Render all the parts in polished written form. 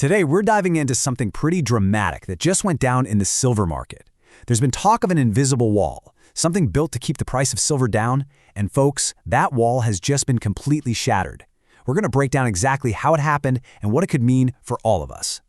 Today, we're diving into something pretty dramatic that just went down in the silver market. There's been talk of an invisible wall, something built to keep the price of silver down, and folks, that wall has just been completely shattered. We're going to break down exactly how it happened and what it could mean for all of us.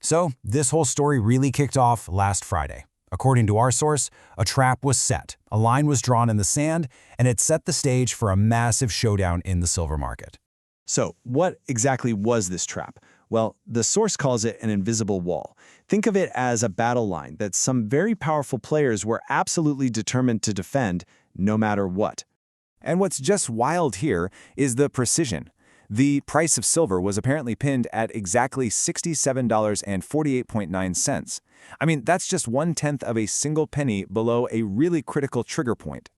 So, this whole story really kicked off last Friday. According to our source, a trap was set, a line was drawn in the sand, and it set the stage for a massive showdown in the silver market. So, what exactly was this trap? Well, the source calls it an invisible wall. Think of it as a battle line that some very powerful players were absolutely determined to defend, no matter what. And what's just wild here is the precision. The price of silver was apparently pinned at exactly $67.48.9. I mean, that's just 1/10 of a single penny below a really critical trigger point.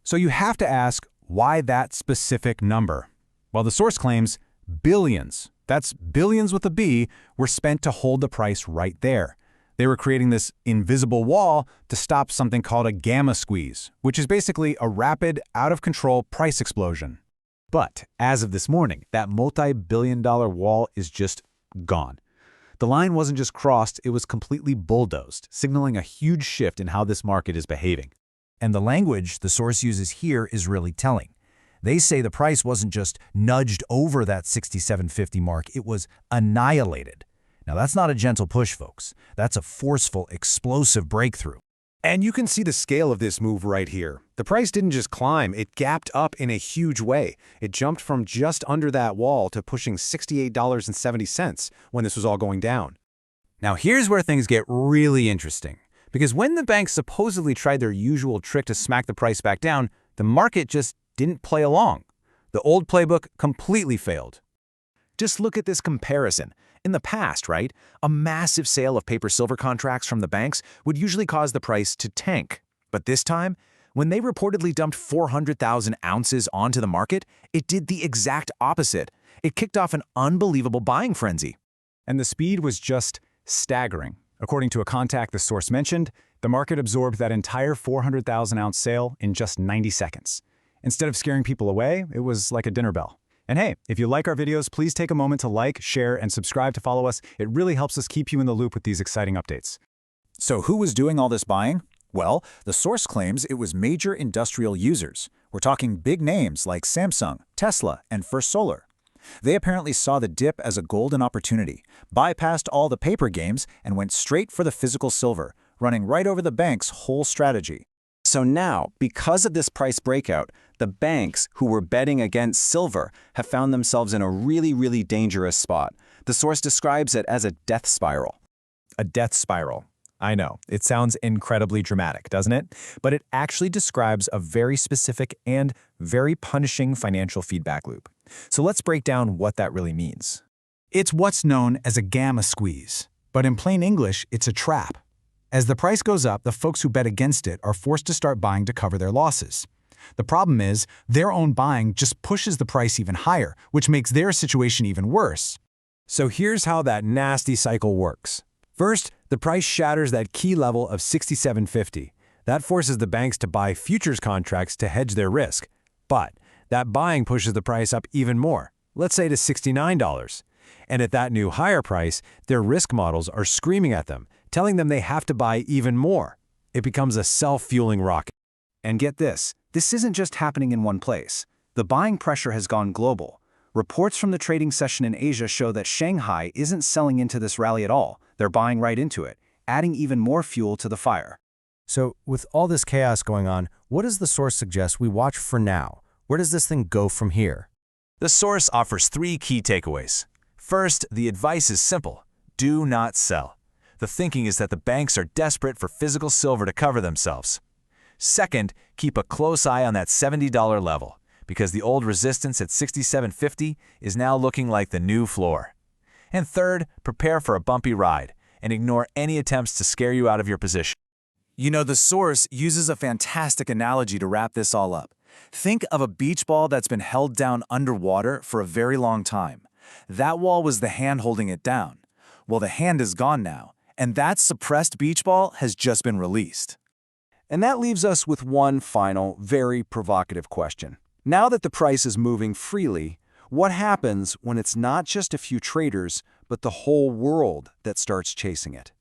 So you have to ask, why that specific number? Well, the source claims billions, that's billions with a B, were spent to hold the price right there. They were creating this invisible wall to stop something called a gamma squeeze, which is basically a rapid, out-of-control price explosion. But as of this morning, that multi-billion-dollar wall is just gone. The line wasn't just crossed, it was completely bulldozed, signaling a huge shift in how this market is behaving. And the language the source uses here is really telling. They say the price wasn't just nudged over that 67.50 mark, it was annihilated. Now that's not a gentle push, folks. That's a forceful, explosive breakthrough. And you can see the scale of this move right here. The price didn't just climb, it gapped up in a huge way. It jumped from just under that wall to pushing $68.70 when this was all going down. Now here's where things get really interesting. Because when the banks supposedly tried their usual trick to smack the price back down, the market just didn't play along. The old playbook completely failed. Just look at this comparison. In the past, right, a massive sale of paper silver contracts from the banks would usually cause the price to tank. But this time, when they reportedly dumped 400,000 ounces onto the market, it did the exact opposite. It kicked off an unbelievable buying frenzy. And the speed was just staggering. According to a contact the source mentioned, the market absorbed that entire 400,000-ounce sale in just 90 seconds. Instead of scaring people away, it was like a dinner bell. And hey, if you like our videos, please take a moment to like, share, and subscribe to follow us. It really helps us keep you in the loop with these exciting updates. So who was doing all this buying? Well, the source claims it was major industrial users. We're talking big names like Samsung, Tesla, and First Solar. They apparently saw the dip as a golden opportunity, bypassed all the paper games, and went straight for the physical silver, running right over the bank's whole strategy. So now, because of this price breakout, the banks who were betting against silver have found themselves in a really dangerous spot. The source describes it as a death spiral. A death spiral. I know, it sounds incredibly dramatic, doesn't it? But it actually describes a very specific and very punishing financial feedback loop. So let's break down what that really means. It's what's known as a gamma squeeze. But in plain English, it's a trap. As the price goes up, the folks who bet against it are forced to start buying to cover their losses. The problem is, their own buying just pushes the price even higher, which makes their situation even worse. So here's how that nasty cycle works. First, the price shatters that key level of 67.50. That forces the banks to buy futures contracts to hedge their risk. But that buying pushes the price up even more, let's say to $69. And at that new higher price, their risk models are screaming at them, telling them they have to buy even more. It becomes a self-fueling rocket. And get this isn't just happening in one place. The buying pressure has gone global. Reports from the trading session in Asia show that Shanghai isn't selling into this rally at all. They're buying right into it, adding even more fuel to the fire. So, with all this chaos going on, what does the source suggest we watch for now? Where does this thing go from here? The source offers 3 key takeaways. First, the advice is simple. Do not sell. The thinking is that the banks are desperate for physical silver to cover themselves. Second, keep a close eye on that $70 level, because the old resistance at $67.50 is now looking like the new floor. And third, prepare for a bumpy ride, and ignore any attempts to scare you out of your position. You know, the source uses a fantastic analogy to wrap this all up. Think of a beach ball that's been held down underwater for a very long time. That wall was the hand holding it down. Well, the hand is gone now, and that suppressed beach ball has just been released. And that leaves us with one final, very provocative question. Now that the price is moving freely, what happens when it's not just a few traders, but the whole world that starts chasing it.